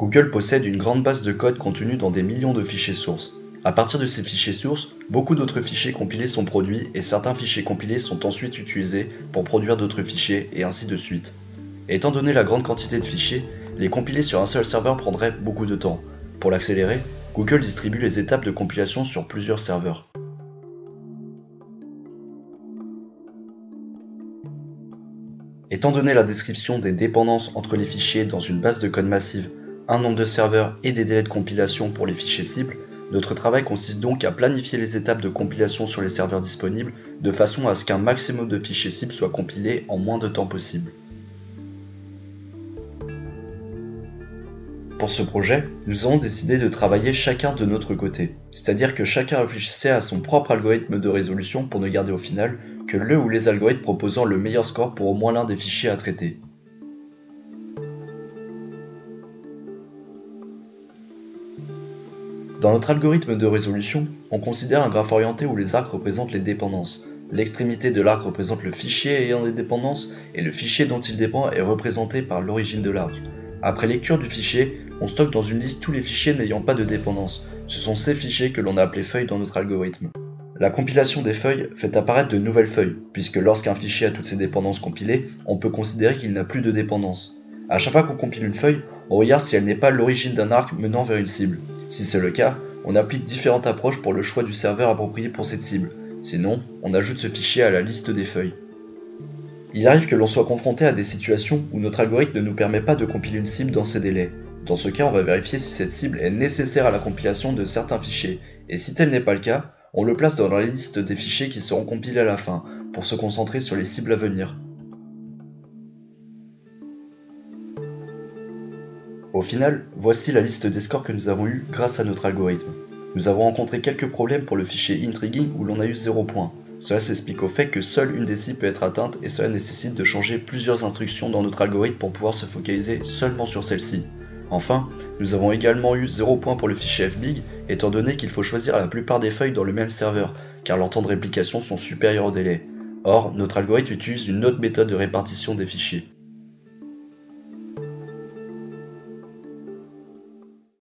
Google possède une grande base de code contenue dans des millions de fichiers sources. À partir de ces fichiers sources, beaucoup d'autres fichiers compilés sont produits et certains fichiers compilés sont ensuite utilisés pour produire d'autres fichiers et ainsi de suite. Étant donné la grande quantité de fichiers, les compiler sur un seul serveur prendrait beaucoup de temps. Pour l'accélérer, Google distribue les étapes de compilation sur plusieurs serveurs. Étant donné la description des dépendances entre les fichiers dans une base de code massive, un nombre de serveurs et des délais de compilation pour les fichiers cibles, notre travail consiste donc à planifier les étapes de compilation sur les serveurs disponibles de façon à ce qu'un maximum de fichiers cibles soient compilés en moins de temps possible. Pour ce projet, nous avons décidé de travailler chacun de notre côté, c'est-à-dire que chacun réfléchissait à son propre algorithme de résolution pour ne garder au final que le ou les algorithmes proposant le meilleur score pour au moins l'un des fichiers à traiter. Dans notre algorithme de résolution, on considère un graphe orienté où les arcs représentent les dépendances. L'extrémité de l'arc représente le fichier ayant des dépendances et le fichier dont il dépend est représenté par l'origine de l'arc. Après lecture du fichier, on stocke dans une liste tous les fichiers n'ayant pas de dépendance. Ce sont ces fichiers que l'on a appelés feuilles dans notre algorithme. La compilation des feuilles fait apparaître de nouvelles feuilles, puisque lorsqu'un fichier a toutes ses dépendances compilées, on peut considérer qu'il n'a plus de dépendance. À chaque fois qu'on compile une feuille, on regarde si elle n'est pas l'origine d'un arc menant vers une cible. Si c'est le cas, on applique différentes approches pour le choix du serveur approprié pour cette cible. Sinon, on ajoute ce fichier à la liste des feuilles. Il arrive que l'on soit confronté à des situations où notre algorithme ne nous permet pas de compiler une cible dans ces délais. Dans ce cas, on va vérifier si cette cible est nécessaire à la compilation de certains fichiers, et si tel n'est pas le cas, on le place dans la liste des fichiers qui seront compilés à la fin, pour se concentrer sur les cibles à venir. Au final, voici la liste des scores que nous avons eus grâce à notre algorithme. Nous avons rencontré quelques problèmes pour le fichier intriguing où l'on a eu 0 points. Cela s'explique au fait que seule une des cibles peut être atteinte et cela nécessite de changer plusieurs instructions dans notre algorithme pour pouvoir se focaliser seulement sur celle-ci. Enfin, nous avons également eu 0 points pour le fichier fbig, étant donné qu'il faut choisir la plupart des feuilles dans le même serveur, car leurs temps de réplication sont supérieurs au délai. Or, notre algorithme utilise une autre méthode de répartition des fichiers.